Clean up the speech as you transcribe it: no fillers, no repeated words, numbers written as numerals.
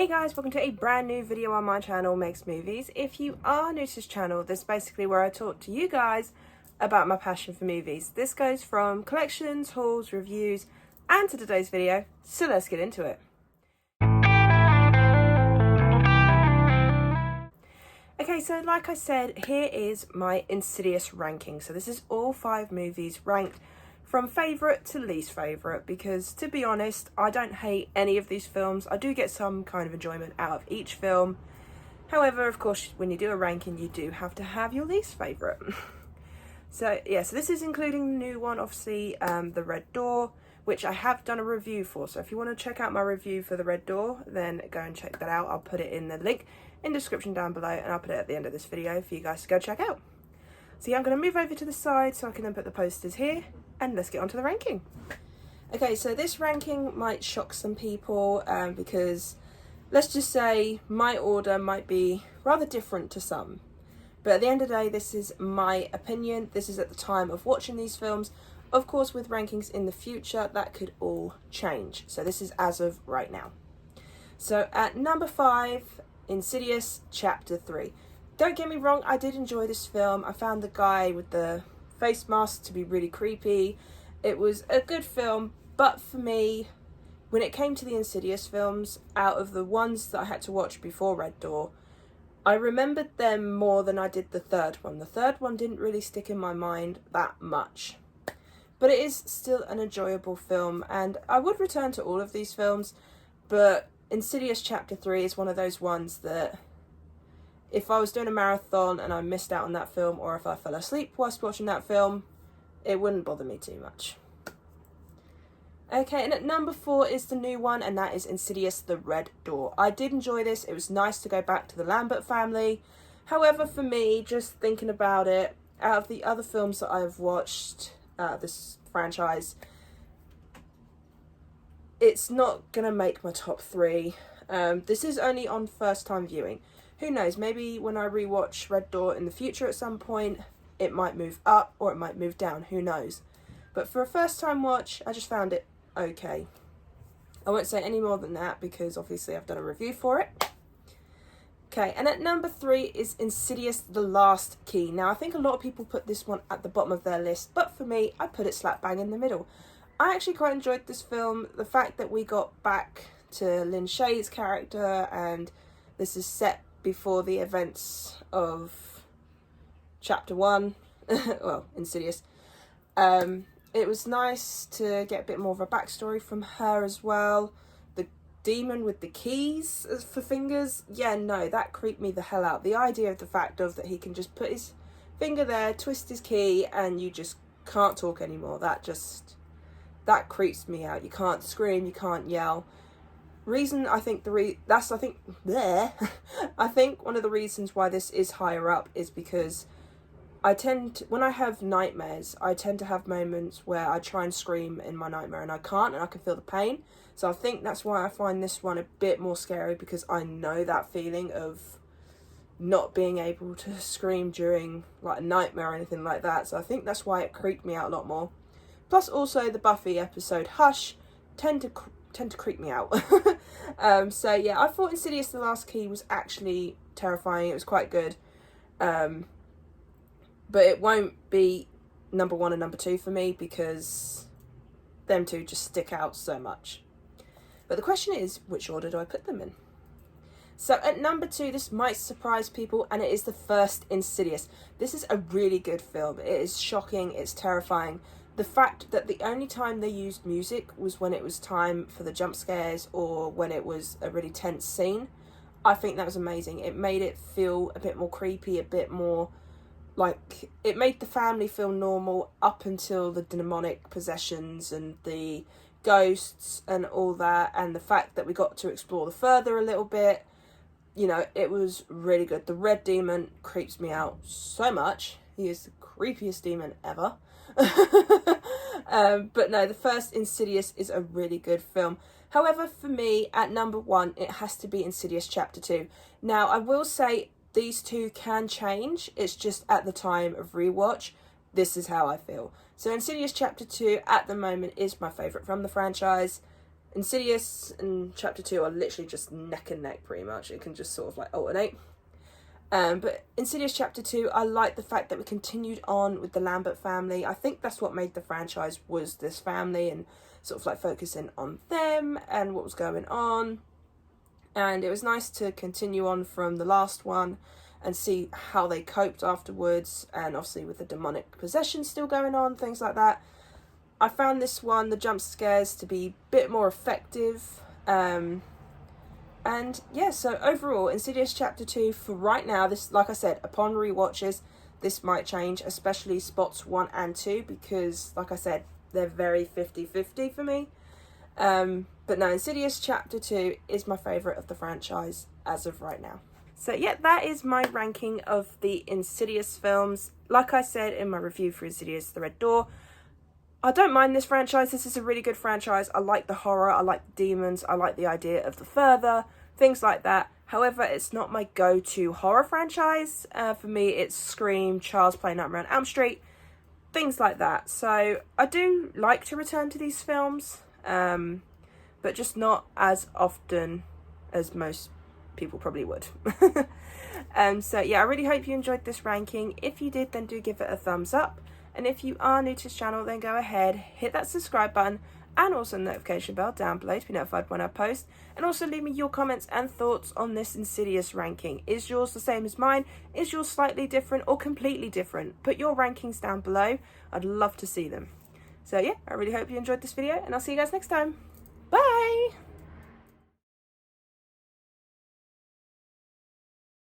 Hey guys, welcome to a brand new video on my channel, Meg's Movies. If you are new to this channel, this is basically where I talk to you guys about my passion for movies. This goes from collections, hauls, reviews, and to today's video, so let's get into it. Okay, so like I said, here is my Insidious ranking. So this is all 5 movies ranked from favourite to least favourite, because to be honest, I don't hate any of these films. I do get some kind of enjoyment out of each film. However, of course, when you do a ranking, you do have to have your least favourite. So this is including the new one, obviously, The Red Door, which I have done a review for. So if you want to check out my review for The Red Door, then go and check that out. I'll put it in the link in the description down below, and I'll put it at the end of this video for you guys to go check out. So yeah, I'm going to move over to the side so I can then put the posters here, and let's get on to the ranking. Okay, so this ranking might shock some people because let's just say my order might be rather different to some. But at the end of the day, this is my opinion. This is at the time of watching these films. Of course, with rankings in the future, that could all change. So this is as of right now. So at number 5, Insidious Chapter 3. Don't get me wrong, I did enjoy this film. I found the guy with the face mask to be really creepy. It was a good film, but for me, when it came to the Insidious films, out of the ones that I had to watch before Red Door, I remembered them more than I did the third one. The third one didn't really stick in my mind that much. But it is still an enjoyable film, and I would return to all of these films, but Insidious Chapter 3 is one of those ones that if I was doing a marathon and I missed out on that film, or if I fell asleep whilst watching that film, it wouldn't bother me too much. Okay, and at number 4 is the new one, and that is Insidious The Red Door. I did enjoy this. It was nice to go back to the Lambert family. However, for me, just thinking about it, out of the other films that I've watched, this franchise, it's not going to make my top 3. This is only on first time viewing. Who knows, maybe when I rewatch Red Door in the future at some point, it might move up or it might move down, who knows. But for a first time watch, I just found it okay. I won't say any more than that because obviously I've done a review for it. Okay, and at number 3 is Insidious The Last Key. Now, I think a lot of people put this one at the bottom of their list, but for me, I put it slap bang in the middle. I actually quite enjoyed this film. The fact that we got back to Lynn Shay's character, and this is set before the events of Chapter 1, well, Insidious. It was nice to get a bit more of a backstory from her as well. The demon with the keys for fingers, yeah, no, that creeped me the hell out. The idea of the fact of that he can just put his finger there, twist his key, and you just can't talk anymore. That creeps me out. You can't scream, you can't yell. I think one of the reasons why this is higher up is because when I have nightmares, I tend to have moments where I try and scream in my nightmare and I can't, and I can feel the pain. So I think that's why I find this one a bit more scary, because I know that feeling of not being able to scream during like a nightmare or anything like that. So I think that's why it creeped me out a lot more. Plus also the Buffy episode Hush tend to creep me out. So yeah, I thought Insidious The Last Key was actually terrifying. It was quite good. But it won't be number 1 and number 2 for me because them two just stick out so much. But the question is, which order do I put them in? So at number 2, this might surprise people, and it is the first Insidious. This is a really good film. It is shocking, it's terrifying. The fact that the only time they used music was when it was time for the jump scares or when it was a really tense scene, I think that was amazing. It made it feel a bit more creepy, a bit more like, it made the family feel normal up until the demonic possessions and the ghosts and all that, and the fact that we got to explore the further a little bit. You know, it was really good. The red demon creeps me out so much. He is the creepiest demon ever. But no, the first Insidious is a really good film. However, for me, at number 1, it has to be Insidious Chapter 2. Now, I will say these two can change. It's just at the time of rewatch, this is how I feel. So Insidious Chapter 2 at the moment is my favourite from the franchise. Insidious and Chapter 2 are literally just neck and neck pretty much. It can just sort of like alternate. But Insidious Chapter 2, I like the fact that we continued on with the Lambert family. I think that's what made the franchise, was this family and sort of like focusing on them and what was going on. And it was nice to continue on from the last one and see how they coped afterwards, and obviously with the demonic possession still going on, things like that. I found this one, the jump scares, to be a bit more effective. And yeah, so overall, Insidious Chapter 2 for right now, this, like I said, upon rewatches, this might change, especially spots 1 and 2, because, like I said, they're very 50-50 for me. But no, Insidious Chapter 2 is my favourite of the franchise as of right now. So yeah, that is my ranking of the Insidious films. Like I said in my review for Insidious The Red Door, I don't mind this franchise. This is a really good franchise. I like the horror, I like the demons, I like the idea of the further, things like that. However, it's not my go-to horror franchise. For me, it's Scream, Child's Play, Nightmare on Elm Street, things like that. So I do like to return to these films, but just not as often as most people probably would. So yeah, I really hope you enjoyed this ranking. If you did, then do give it a thumbs up. And if you are new to this channel, then go ahead, hit that subscribe button and also the notification bell down below to be notified when I post. And also leave me your comments and thoughts on this Insidious ranking. Is yours the same as mine? Is yours slightly different or completely different? Put your rankings down below. I'd love to see them. So yeah, I really hope you enjoyed this video, and I'll see you guys next time. Bye!